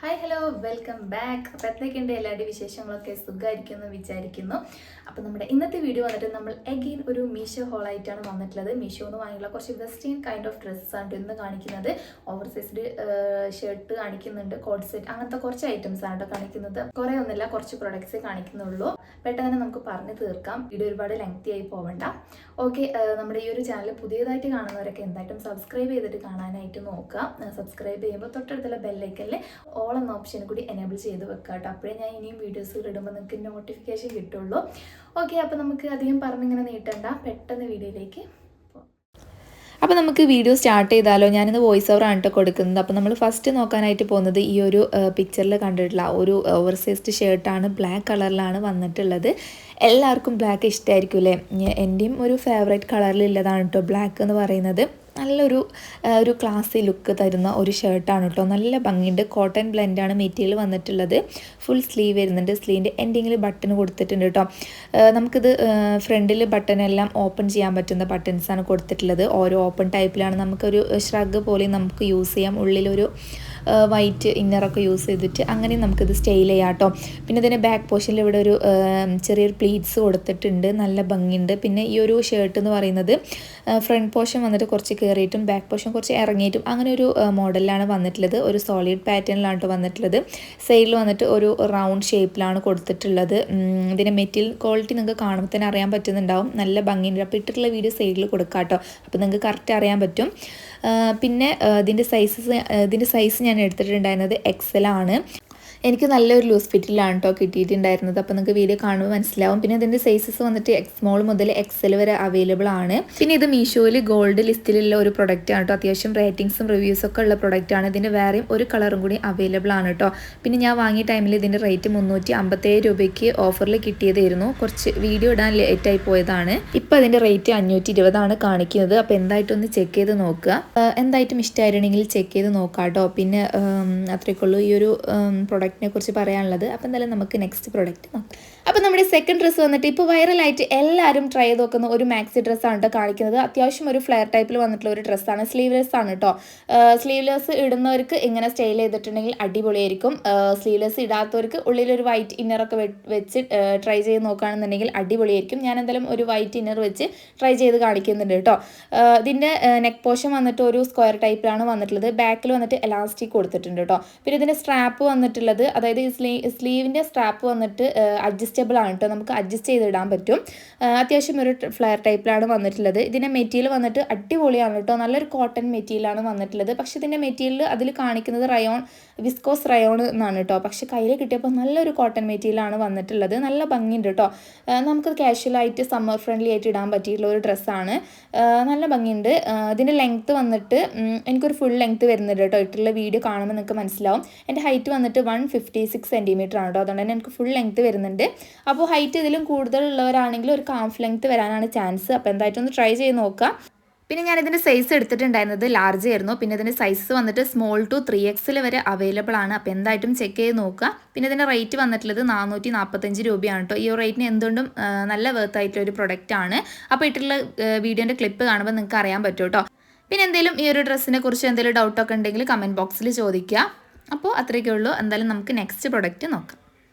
Hi hello welcome back. അപ്പോൾ എത്രയൊക്കെയുണ്ട് എല്ലാവരുടെയും വിശേഷങ്ങളൊക്കെ സുഖമായിരിക്കുമെന്ന് വിചാരിക്കുന്നു. അപ്പോൾ നമ്മുടെ ഇന്നത്തെ വീഡിയോ വന്നിട്ട് നമ്മൾ എഗെയിൻ ഒരു മീഷോ ഹോളായിട്ടാണ് വന്നിട്ടുള്ളത്. മീഷോന്ന് വാങ്ങിയുള്ള കുറച്ച് വെസ്റ്റേൺ കൈൻഡ് ഓഫ് ഡ്രസ്സാണ് ഇന്ന് കാണിക്കുന്നത്. ഓവർ സൈസ്ഡ് ഷർട്ട് കാണിക്കുന്നുണ്ട്, കോഡ് സെറ്റ്, അങ്ങനത്തെ കുറച്ച് ഐറ്റംസ് ആണ് കാണിക്കുന്നത്. കുറേ ഒന്നുമില്ല, കുറച്ച് പ്രൊഡക്ട്സേ കാണിക്കുന്നുള്ളൂ. പെട്ടെന്ന് തന്നെ നമുക്ക് പറഞ്ഞു തീർക്കാം, വീഡിയോ ഒരുപാട് ലെങ്തി ആയി പോവണ്ട. ഓക്കെ, നമ്മുടെ ഈ ഒരു ചാനൽ പുതിയതായിട്ട് കാണുന്നവരൊക്കെ എന്തായിട്ടും സബ്സ്ക്രൈബ് ചെയ്തിട്ട് കാണാനായിട്ട് നോക്കുക. സബ്സ്ക്രൈബ് ചെയ്യുമ്പോൾ തൊട്ടടുത്തുള്ള ബെല്ലൈക്കനിൽ ഓൾ എന്ന ഓപ്ഷൻ കൂടി എനേബിൾ ചെയ്ത് വെക്കുക കേട്ടോ. അപ്പോഴേ ഞാൻ ഇനിയും വീഡിയോസ് ഇടുമ്പോൾ നിങ്ങൾക്ക് നോട്ടിഫിക്കേഷൻ കിട്ടുള്ളൂ. ഓക്കെ, അപ്പോൾ നമുക്ക് അധികം പറഞ്ഞിങ്ങനെ നീട്ടണ്ട, പെട്ടെന്ന് വീഡിയോയിലേക്ക്. അപ്പോൾ നമുക്ക് വീഡിയോ സ്റ്റാർട്ട് ചെയ്താലോ. ഞാനിന്ന് വോയിസ് ഓവർ ആണ് കേട്ടോ കൊടുക്കുന്നത്. അപ്പോൾ നമ്മൾ ഫസ്റ്റ് നോക്കാനായിട്ട് പോകുന്നത് ഈ ഒരു പിക്ചറിൽ കണ്ടിട്ടുള്ള ഒരു ഓവർ സൈസ്ഡ് ഷർട്ടാണ്. ബ്ലാക്ക് കളറിലാണ് വന്നിട്ടുള്ളത്. എല്ലാവർക്കും ബ്ലാക്ക് ഇഷ്ടമായിരിക്കും അല്ലേ? എൻ്റെയും ഒരു ഫേവറേറ്റ് കളറിലുള്ളതാണ് കേട്ടോ ബ്ലാക്ക് എന്ന് പറയുന്നത്. നല്ലൊരു ക്ലാസി ലുക്ക് തരുന്ന ഒരു ഷർട്ടാണ് കേട്ടോ. നല്ല ഭംഗിയുണ്ട്. കോട്ടൺ ബ്ലെൻഡാണ് മെറ്റീരിയൽ വന്നിട്ടുള്ളത്. ഫുൾ സ്ലീവ് വരുന്നുണ്ട്. സ്ലീവിൻ്റെ എൻഡിങ്ങിൽ ബട്ടൺ കൊടുത്തിട്ടുണ്ട് കേട്ടോ. നമുക്കിത് ഫ്രണ്ടിൽ ബട്ടണെല്ലാം ഓപ്പൺ ചെയ്യാൻ പറ്റുന്ന ബട്ടൺസാണ് കൊടുത്തിട്ടുള്ളത്. ഓരോ ഓപ്പൺ ടൈപ്പിലാണ്. നമുക്കൊരു ഷ്രഗ് പോലെ നമുക്ക് യൂസ് ചെയ്യാം. ഉള്ളിലൊരു വൈറ്റ് ഇന്നറൊക്കെ യൂസ് ചെയ്തിട്ട് അങ്ങനെ നമുക്കിത് സ്റ്റൈൽ ചെയ്യാം കേട്ടോ. പിന്നെ ഇതിൻ്റെ ബാക്ക് പോർഷനിൽ ഇവിടെ ഒരു ചെറിയൊരു പ്ലീറ്റ്സ് കൊടുത്തിട്ടുണ്ട്. നല്ല ഭംഗിയുണ്ട്. പിന്നെ ഈ ഒരു ഷർട്ട് എന്ന് പറയുന്നത് ഫ്രണ്ട് പോർഷൻ വന്നിട്ട് കുറച്ച് കയറിയിട്ടും ബാക്ക് പോർഷൻ കുറച്ച് ഇറങ്ങിയിട്ടും അങ്ങനെ ഒരു മോഡലിലാണ് വന്നിട്ടുള്ളത്. ഒരു സോളിഡ് പാറ്റേണിലാണ് വന്നിട്ടുള്ളത്. സൈഡിൽ വന്നിട്ട് ഒരു റൗണ്ട് ഷേപ്പിലാണ് കൊടുത്തിട്ടുള്ളത്. ഇതിൻ്റെ മെറ്റീരിയൽ ക്വാളിറ്റി നിങ്ങൾക്ക് കാണുമ്പോൾ തന്നെ അറിയാൻ പറ്റുന്നുണ്ടാവും. നല്ല ഭംഗിയുണ്ട്. അപ്പോൾ ഇട്ടിട്ടുള്ള വീഡിയോ സൈഡിൽ കൊടുക്കാം കേട്ടോ. അപ്പോൾ നിങ്ങൾക്ക് കറക്റ്റ് അറിയാൻ പറ്റും. പിന്നെ ഇതിൻ്റെ സൈസ് ഞാൻ എടുത്തിട്ടുണ്ടായിരുന്നത് XL ആണ്. എനിക്ക് നല്ലൊരു ലൂസ് ഫിറ്റിലാണ് കേട്ടോ കിട്ടിയിട്ടുണ്ടായിരുന്നത്. അപ്പോൾ നിങ്ങൾക്ക് വീഡിയോ കാണുമ്പോൾ മനസ്സിലാവും. പിന്നെ ഇതിൻ്റെ സൈസസ് വന്നിട്ട് സ്മോൾ മുതൽ XL വരെ അവൈലബിൾ ആണ്. പിന്നെ ഇത് മീഷോയിൽ ഗോൾഡ് ലിസ്റ്റിലുള്ള ഒരു പ്രൊഡക്റ്റ് ആണ് കേട്ടോ. അത്യാവശ്യം റേറ്റിംഗ്സും റിവ്യൂസും ഒക്കെ ഉള്ള പ്രൊഡക്റ്റ് ആണ്. ഇതിൻ്റെ വേറെയും ഒരു കളറും കൂടി അവൈലബിൾ ആണ് കേട്ടോ. പിന്നെ ഞാൻ വാങ്ങിയ ടൈമിൽ ഇതിൻ്റെ റേറ്റ് 357 രൂപയ്ക്ക് ഓഫറിൽ കിട്ടിയതായിരുന്നു. കുറച്ച് വീഡിയോ ഇടാൻ ലേറ്റായി പോയതാണ്. ഇപ്പോൾ അതിൻ്റെ റേറ്റ് 520 കാണിക്കുന്നത്. അപ്പോൾ എന്തായിട്ടൊന്ന് ചെക്ക് ചെയ്ത് നോക്കുക. എന്തായിട്ടും ഇഷ്ടമായിരുന്നെങ്കിൽ ചെക്ക് ചെയ്ത് നോക്കാം കേട്ടോ. പിന്നെ അത്രയ്ക്കുള്ളൂ ഈ ഒരു പ്രൊഡക്റ്റിനെ കുറിച്ച് പറയാനുള്ളത്. അപ്പോൾ എന്തായാലും നമുക്ക് നെക്സ്റ്റ് പ്രൊഡക്റ്റ് നോക്കാം. അപ്പോൾ നമ്മുടെ സെക്കൻഡ് ഡ്രസ്സ് വന്നിട്ട് ഇപ്പോൾ വൈറലായിട്ട് എല്ലാവരും ട്രൈ ചെയ്ത് നോക്കുന്ന ഒരു മാക്സി ഡ്രസ്സാണ് കേട്ടോ കാണിക്കുന്നത്. അത്യാവശ്യം ഒരു ഫ്ലെയർ ടൈപ്പിൽ വന്നിട്ടുള്ള ഒരു ഡ്രസ്സാണ്. സ്ലീവ്ലെസ് ആണ് കേട്ടോ. സ്ലീവ്ലെസ് ഇടുന്നവർക്ക് ഇങ്ങനെ സ്റ്റൈൽ ചെയ്തിട്ടുണ്ടെങ്കിൽ അടിപൊളിയായിരിക്കും. സ്ലീവ്ലെസ് ഇടാത്തവർക്ക് ഉള്ളിലൊരു വൈറ്റ് ഇന്നറൊക്കെ വെച്ച് ട്രൈ ചെയ്ത് നോക്കുകയാണെന്നുണ്ടെങ്കിൽ അടിപൊളിയായിരിക്കും. ഞാൻ എന്തായാലും ഒരു വൈറ്റ് ഇന്നർ വെച്ച് ട്രൈ ചെയ്ത് കാണിക്കുന്നുണ്ട് കേട്ടോ. ഇതിൻ്റെ നെക്ക് പോർഷൻ വന്നിട്ട് ഒരു സ്ക്വയർ ടൈപ്പിലാണ് വന്നിട്ടുള്ളത്. ബാക്കിൽ വന്നിട്ട് എലാസ്റ്റിക് കൊടുത്തിട്ടുണ്ട് കേട്ടോ. പിന്നെ ഇതിൻ്റെ സ്ട്രാപ്പ് വന്നിട്ടുള്ളത്, അതായത് സ്ലീവിൻ്റെ സ്ട്രാപ്പ് വന്നിട്ട് അഡ്ജസ്റ്റബിൾ ആണ് കേട്ടോ. നമുക്ക് അഡ്ജസ്റ്റ് ചെയ്തിടാൻ പറ്റും. അത്യാവശ്യം ഒരു ഫ്ലെയർ ടൈപ്പിലാണ് വന്നിട്ടുള്ളത്. ഇതിൻ്റെ മെറ്റീരിയൽ വന്നിട്ട് അടിപൊളിയാണ് കേട്ടോ. നല്ലൊരു കോട്ടൺ മെറ്റീരിയലാണ് വന്നിട്ടുള്ളത്. പക്ഷേ ഇതിൻ്റെ മെറ്റീരിയൽ അതിൽ കാണിക്കുന്നത് വിസ്കോസ് റയോൺ എന്നാണ് കേട്ടോ. പക്ഷേ കയ്യിൽ കിട്ടിയപ്പോൾ നല്ലൊരു കോട്ടൺ മെറ്റീരിയലാണ് വന്നിട്ടുള്ളത്. നല്ല ഭംഗിയുണ്ട് കേട്ടോ. നമുക്ക് കാഷ്വലായിട്ട് സമ്മർ ഫ്രണ്ട്ലി ആയിട്ട് ഇടാൻ പറ്റിയിട്ടുള്ള ഒരു ഡ്രസ്സാണ്. നല്ല ഭംഗിയുണ്ട്. ഇതിൻ്റെ ലെങ്ത്ത് വന്നിട്ട് എനിക്കൊരു ഫുൾ ലെങ്ത്ത് വരുന്നുണ്ട് കേട്ടോ. ഇട്ടുള്ള വീഡിയോ കാണുമ്പോൾ നിങ്ങൾക്ക് മനസ്സിലാവും. എൻ്റെ ഹൈറ്റ് വന്നിട്ട് 156 സെൻറ്റിമീറ്റർ ആണ് കേട്ടോ. അതുകൊണ്ട് തന്നെ എനിക്ക് ഫുൾ ലെങ്ത്ത് വരുന്നുണ്ട്. അപ്പോൾ ഹൈറ്റ് ഇതിലും കൂടുതലുള്ളവരാണെങ്കിൽ ഒരു കാഫ് ലെങ്ത്ത് വരാനാണ് ചാൻസ്. അപ്പോൾ എന്തായിട്ടൊന്ന് ട്രൈ ചെയ്ത് നോക്കാം. പിന്നെ ഞാനിതിൻ്റെ സൈസ് എടുത്തിട്ടുണ്ടായിരുന്നത് ലാർജ് ആയിരുന്നു. പിന്നെ ഇതിൻ്റെ സൈസ് വന്നിട്ട് സ്മോൾ ടു 3XL വരെ അവൈലബിൾ ആണ്. അപ്പോൾ എന്തായിട്ടും ചെക്ക് ചെയ്ത് നോക്കുക. പിന്നെ ഇതിൻ്റെ റേറ്റ് വന്നിട്ടുള്ളത് 445 രൂപയാണ് കേട്ടോ. ഈ റേറ്റിന് എന്തുകൊണ്ടും നല്ല വർത്ത് ആയിട്ടുള്ള ഒരു പ്രൊഡക്റ്റ് ആണ്. അപ്പോൾ ഇട്ടുള്ള വീഡിയോൻ്റെ ക്ലിപ്പ് കാണുമ്പോൾ നിങ്ങൾക്ക് അറിയാൻ പറ്റും കേട്ടോ. പിന്നെ എന്തെങ്കിലും ഈ ഒരു ഡ്രസ്സിനെ കുറിച്ച് എന്തെങ്കിലും ഡൗട്ടൊക്കെ ഉണ്ടെങ്കിൽ കമൻറ്റ് ബോക്സിൽ ചോദിക്കുക. അപ്പോൾ അത്രയൊക്കെ ഉള്ളൂ. എന്തായാലും നമുക്ക് നെക്സ്റ്റ് പ്രൊഡക്റ്റ് നോക്കാം.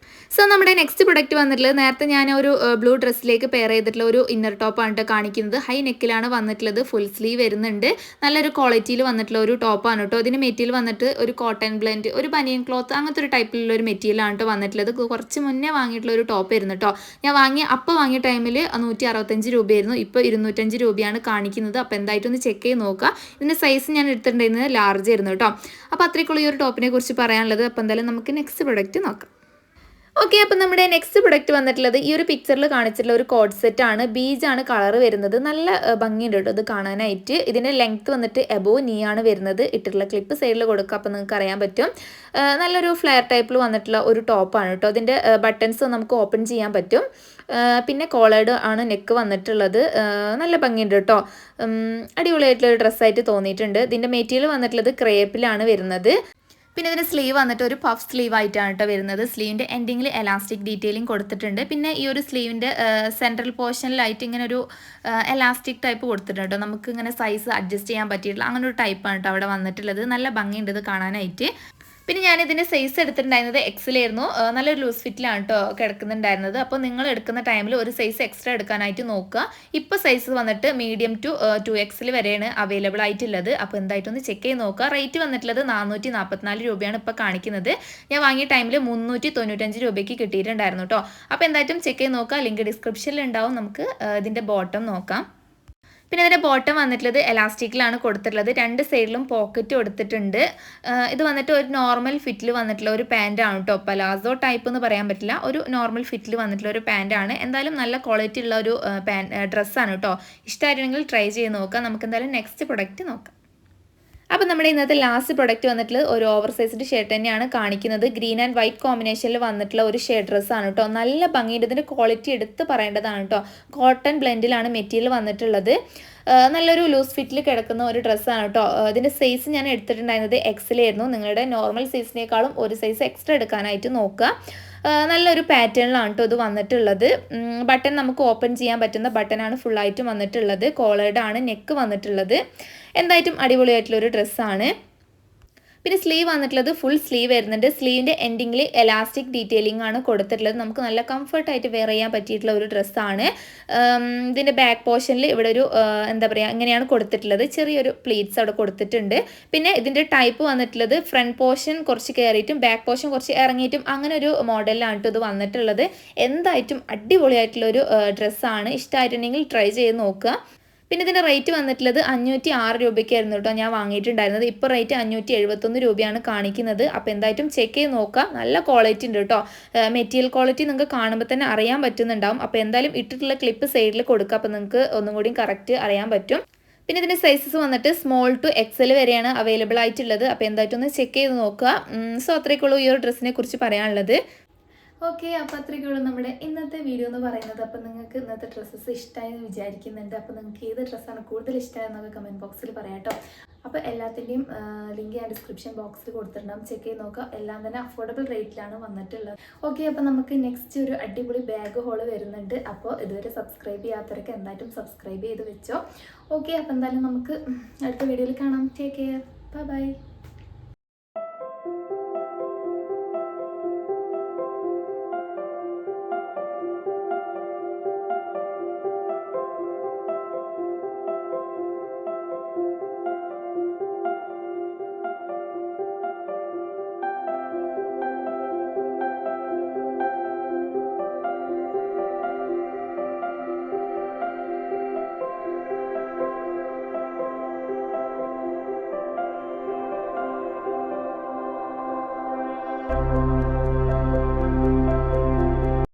സോ നമ്മുടെ നെക്സ്റ്റ് പ്രൊഡക്റ്റ് വന്നിട്ടുള്ളത്, നേരത്തെ ഞാൻ ഒരു ബ്ലൂ ഡ്രസ്സിലേക്ക് പെയർ ചെയ്തിട്ടുള്ള ഒരു ഇന്നർ ടോപ്പാണ് കാണിക്കുന്നത്. ഹൈ നെക്കിലാണ് വന്നിട്ടുള്ളത്. ഫുൾ സ്ലീവ് വരുന്നുണ്ട്. നല്ലൊരു ക്വാളിറ്റിയിൽ വന്നിട്ടുള്ള ഒരു ടോപ്പാണ് കേട്ടോ. ഇതിന് മെറ്റീരിയൽ വന്നിട്ട് ഒരു കോട്ടൺ ബ്ലെൻഡ്, ഒരു ബനിയൻ ക്ലോത്ത്, അങ്ങനത്തെ ഒരു ടൈപ്പിലുള്ള ഒരു മെറ്റീരിയലാണ് കേട്ടോ വന്നിട്ടുള്ളത്. കുറച്ച് മുന്നേ വാങ്ങിയിട്ടുള്ള ഒരു ടോപ്പ് ആയിരുന്നു കേട്ടോ. ഞാൻ വാങ്ങിയ ടൈമിൽ 165 രൂപയായിരുന്നു. ഇപ്പോൾ 205 രൂപയാണ് കാണിക്കുന്നത്. അപ്പോൾ എന്തായിട്ടൊന്ന് ചെക്ക് ചെയ്ത് നോക്കുക. ഇതിൻ്റെ സൈസ് ഞാൻ എടുത്തിട്ടുണ്ടായിരുന്നത് ലാർജ് ആയിരുന്നു കേട്ടോ. അപ്പോൾ അത്രയ്ക്കുള്ള ഈ ഒരു ടോപ്പിനെ കുറിച്ച് പറയാനുള്ളത്. അപ്പോൾ എന്തായാലും നമുക്ക് നെക്സ്റ്റ് പ്രൊഡക്റ്റ് നോക്കാം. ഓക്കെ, അപ്പോൾ നമ്മുടെ നെക്സ്റ്റ് പ്രൊഡക്റ്റ് വന്നിട്ടുള്ളത് ഈ ഒരു പിക്ചറിൽ കാണിച്ചിട്ടുള്ള ഒരു കോഡ് സെറ്റ് ആണ്. ബീജാണ് കളർ വരുന്നത്. നല്ല ഭംഗിയുണ്ട് കേട്ടോ ഇത് കാണാനായിട്ട്. ഇതിൻ്റെ ലെങ്ത്ത് വന്നിട്ട് എബോവ് നീ ആണ് വരുന്നത്. ഇട്ടിട്ടുള്ള ക്ലിപ്പ് സൈഡിൽ കൊടുക്കുക. അപ്പോൾ നിങ്ങൾക്ക് അറിയാൻ പറ്റും. നല്ലൊരു ഫ്ലെയർ ടൈപ്പിൽ വന്നിട്ടുള്ള ഒരു ടോപ്പാണ് കേട്ടോ. ഇതിൻ്റെ ബട്ടൺസ് നമുക്ക് ഓപ്പൺ ചെയ്യാൻ പറ്റും. പിന്നെ കോളേഡ് ആണ് നെക്ക് വന്നിട്ടുള്ളത്. നല്ല ഭംഗിയുണ്ട് കേട്ടോ. അടിപൊളിയായിട്ടുള്ള ഒരു ഡ്രസ്സായിട്ട് തോന്നിയിട്ടുണ്ട്. ഇതിൻ്റെ മെറ്റീരിയൽ വന്നിട്ടുള്ളത് ക്രേപ്പിലാണ് വരുന്നത്. പിന്നെ ഇതിന് സ്ലീവ് വന്നിട്ട് ഒരു പഫ് സ്ലീവ് ആയിട്ടാണ് കേട്ടോ വരുന്നത്. സ്ലീവിൻ്റെ എൻഡിങ്ങിൽ എലാസ്റ്റിക് ഡീറ്റെയിലിംഗ് കൊടുത്തിട്ടുണ്ട്. പിന്നെ ഈ ഒരു സ്ലീവിൻ്റെ സെൻട്രൽ പോർഷനിലായിട്ട് ഇങ്ങനെ ഒരു എലാസ്റ്റിക് ടൈപ്പ് കൊടുത്തിട്ടുണ്ട് കേട്ടോ. നമുക്ക് ഇങ്ങനെ സൈസ് അഡ്ജസ്റ്റ് ചെയ്യാൻ പറ്റിയിട്ടുള്ള അങ്ങനെ ഒരു ടൈപ്പാണ് കേട്ടോ അവിടെ വന്നിട്ടുള്ളത്. നല്ല ഭംഗിയുണ്ട് ഇത് കാണാനായിട്ട്. പിന്നെ ഞാൻ ഇതിൻ്റെ സൈസ് എടുത്തിട്ടുണ്ടായിരുന്നത് എക്സിലായിരുന്നു. നല്ലൊരു ലൂസ് ഫിറ്റിലാണ് കേട്ടോ കിടക്കുന്നുണ്ടായിരുന്നത്. അപ്പോൾ നിങ്ങൾ എടുക്കുന്ന ടൈമിൽ ഒരു സൈസ് എക്സ്ട്രാ എടുക്കാനായിട്ട് നോക്കുക. ഇപ്പോൾ സൈസ് വന്നിട്ട് മീഡിയം ടു 2XL വരെയാണ് അവൈലബിൾ ആയിട്ടുള്ളത്. അപ്പോൾ എന്തായിട്ടൊന്ന് ചെക്ക് ചെയ്ത് നോക്കുക. റേറ്റ് വന്നിട്ടുള്ളത് 444 രൂപയാണ് ഇപ്പോൾ കാണിക്കുന്നത്. ഞാൻ വാങ്ങിയ ടൈമിൽ 395 രൂപയ്ക്ക് കിട്ടിയിട്ടുണ്ടായിരുന്നു കേട്ടോ. അപ്പോൾ എന്തായിട്ടും ചെക്ക് ചെയ്ത് നോക്കുക. ലിങ്ക് ഡിസ്ക്രിപ്ഷനിൽ ഉണ്ടാവും. നമുക്ക് ഇതിൻ്റെ ബോട്ടം നോക്കാം. പിന്നെ ഇതിൻ്റെ ബോട്ടം വന്നിട്ടുള്ളത് എലാസ്റ്റിക്കിലാണ് കൊടുത്തിട്ടുള്ളത്. 2 സൈഡിലും പോക്കറ്റ് കൊടുത്തിട്ടുണ്ട്. ഇത് വന്നിട്ട് ഒരു നോർമൽ ഫിറ്റിൽ വന്നിട്ടുള്ള ഒരു പാൻറ്റാണ് കേട്ടോ. പലാസോ ടൈപ്പ് എന്ന് പറയാൻ പറ്റില്ല, ഒരു നോർമൽ ഫിറ്റിൽ വന്നിട്ടുള്ള ഒരു പാൻറ്റാണ്. എന്തായാലും നല്ല ക്വാളിറ്റി ഉള്ള ഒരു ഡ്രസ്സാണ് കേട്ടോ. ഇഷ്ടമായിട്ടുണ്ടെങ്കിൽ ട്രൈ ചെയ്ത് നോക്കാം. നമുക്ക് എന്തായാലും നെക്സ്റ്റ് പ്രൊഡക്റ്റ് നോക്കാം. അപ്പോൾ നമ്മുടെ ഇന്നത്തെ ലാസ്റ്റ് പ്രൊഡക്റ്റ് വന്നിട്ടുള്ളത് ഒരു ഓവർ സൈസ്ഡ് ഷർട്ട് തന്നെയാണ് കാണിക്കുന്നത്. ഗ്രീൻ ആൻഡ് വൈറ്റ് കോമ്പിനേഷനിൽ വന്നിട്ടുള്ള ഒരു ഷർട്ട് ഡ്രസ്സാണ് കേട്ടോ. നല്ല ഭംഗിയുണ്ട്. ഇതിൻ്റെ ക്വാളിറ്റി എടുത്ത് പറയേണ്ടതാണ് കേട്ടോ. കോട്ടൺ ബ്ലെൻഡിലാണ് മെറ്റീരിയൽ വന്നിട്ടുള്ളത്. നല്ലൊരു ലൂസ് ഫിറ്റിൽ കിടക്കുന്ന ഒരു ഡ്രസ്സാണ് കേട്ടോ. ഇതിൻ്റെ സൈസ് ഞാൻ എടുത്തിട്ടുണ്ടായിരുന്നത് എക്സിലായിരുന്നു. നിങ്ങളുടെ നോർമൽ സൈസിനേക്കാളും ഒരു സൈസ് എക്സ്ട്രാ എടുക്കാനായിട്ട് നോക്കുക. നല്ലൊരു പാറ്റേണിലാണ് കേട്ടോ ഇത് വന്നിട്ടുള്ളത്. ബട്ടൺ നമുക്ക് ഓപ്പൺ ചെയ്യാൻ പറ്റുന്ന ബട്ടനാണ് ഫുള്ളായിട്ടും വന്നിട്ടുള്ളത്. കോളേർഡ് ആണ് നെക്ക് വന്നിട്ടുള്ളത്. എന്തായിട്ടും അടിപൊളിയായിട്ടുള്ളൊരു ഡ്രസ്സാണ്. പിന്നെ സ്ലീവ് വന്നിട്ടുള്ളത് ഫുൾ സ്ലീവ് വരുന്നുണ്ട്. സ്ലീവിൻ്റെ എൻഡിങ്ങിൽ എലാസ്റ്റിക് ഡീറ്റെയിലിംഗ് ആണ് കൊടുത്തിട്ടുള്ളത്. നമുക്ക് നല്ല കംഫർട്ടായിട്ട് വെയർ ചെയ്യാൻ പറ്റിയിട്ടുള്ള ഒരു ഡ്രസ്സാണ്. ഇതിൻ്റെ ബാക്ക് പോർഷനിൽ ഇവിടെ ഒരു എന്താ പറയുക ഇങ്ങനെയാണ് കൊടുത്തിട്ടുള്ളത്. ചെറിയൊരു പ്ലീറ്റ്സ് അവിടെ കൊടുത്തിട്ടുണ്ട്. പിന്നെ ഇതിൻ്റെ ടൈപ്പ് വന്നിട്ടുള്ളത് ഫ്രണ്ട് പോർഷൻ കുറച്ച് കയറിയിട്ടും ബാക്ക് പോർഷൻ കുറച്ച് ഇറങ്ങിയിട്ടും അങ്ങനെ ഒരു മോഡലിലാണ് കേട്ടോ ഇത് വന്നിട്ടുള്ളത്. എന്തായിട്ടും അടിപൊളിയായിട്ടുള്ളൊരു ഡ്രസ്സാണ്. ഇഷ്ടമായിട്ടുണ്ടെങ്കിൽ ട്രൈ ചെയ്ത് നോക്കുക. പിന്നെ ഇതിൻ്റെ റേറ്റ് വന്നിട്ടുള്ളത് 506 രൂപയ്ക്കായിരുന്നു കേട്ടോ ഞാൻ വാങ്ങിയിട്ടുണ്ടായിരുന്നത്. ഇപ്പോൾ റേറ്റ് 571 രൂപയാണ് കാണിക്കുന്നത്. അപ്പോൾ എന്തായിട്ടും ചെക്ക് ചെയ്ത് നോക്കുക. നല്ല ക്വാളിറ്റി ഉണ്ട് കേട്ടോ. മെറ്റീരിയൽ ക്വാളിറ്റി നിങ്ങൾക്ക് കാണുമ്പോൾ തന്നെ അറിയാൻ പറ്റുന്നുണ്ടാവും. അപ്പോൾ എന്തായാലും ഇട്ടിട്ടുള്ള ക്ലിപ്പ് സൈഡിൽ കൊടുക്കുക. അപ്പോൾ നിങ്ങൾക്ക് ഒന്നും കൂടി കറക്റ്റ് അറിയാൻ പറ്റും. പിന്നെ ഇതിൻ്റെ സൈസസ് വന്നിട്ട് സ്മോൾ ടു XL വരെയാണ് അവൈലബിൾ ആയിട്ടുള്ളത്. അപ്പോൾ എന്തായിട്ടും ഒന്ന് ചെക്ക് ചെയ്ത് നോക്കുക. സോ അത്രയ്ക്കുള്ളൂ ഈ ഒരു ഡ്രസ്സിനെ കുറിച്ച് പറയാനുള്ളത്. ഓക്കെ, അപ്പോൾ അത്രയ്ക്കുള്ളൂ നമ്മുടെ ഇന്നത്തെ വീഡിയോ എന്ന് പറയുന്നത്. അപ്പോൾ നിങ്ങൾക്ക് ഇന്നത്തെ ഡ്രസ്സസ് ഇഷ്ടമായി എന്ന് വിചാരിക്കുന്നുണ്ട്. അപ്പോൾ നിങ്ങൾക്ക് ഏത് ഡ്രസ്സാണ് കൂടുതൽ ഇഷ്ടമായെന്നൊക്കെ കമൻറ്റ് ബോക്സിൽ പറയാം കേട്ടോ. അപ്പോൾ എല്ലാത്തിൻ്റെയും ലിങ്ക് ഞാൻ ഡിസ്ക്രിപ്ഷൻ ബോക്സിൽ കൊടുത്തിട്ടുണ്ടാകും. ചെക്ക് ചെയ്ത് നോക്കുക. എല്ലാം തന്നെ അഫോർഡബിൾ റേറ്റിലാണ് വന്നിട്ടുള്ളത്. ഓക്കെ, അപ്പോൾ നമുക്ക് നെക്സ്റ്റ് ഒരു അടിപൊളി ബാഗ് ഹോൾ വരുന്നുണ്ട്. അപ്പോൾ ഇതുവരെ സബ്സ്ക്രൈബ് ചെയ്യാത്തവരൊക്കെ എന്തായിട്ടും സബ്സ്ക്രൈബ് ചെയ്ത് വെച്ചോ. ഓക്കെ, അപ്പോൾ എന്തായാലും നമുക്ക് അടുത്ത വീഡിയോയിൽ കാണാം. Take care. Bye bye. Thank you.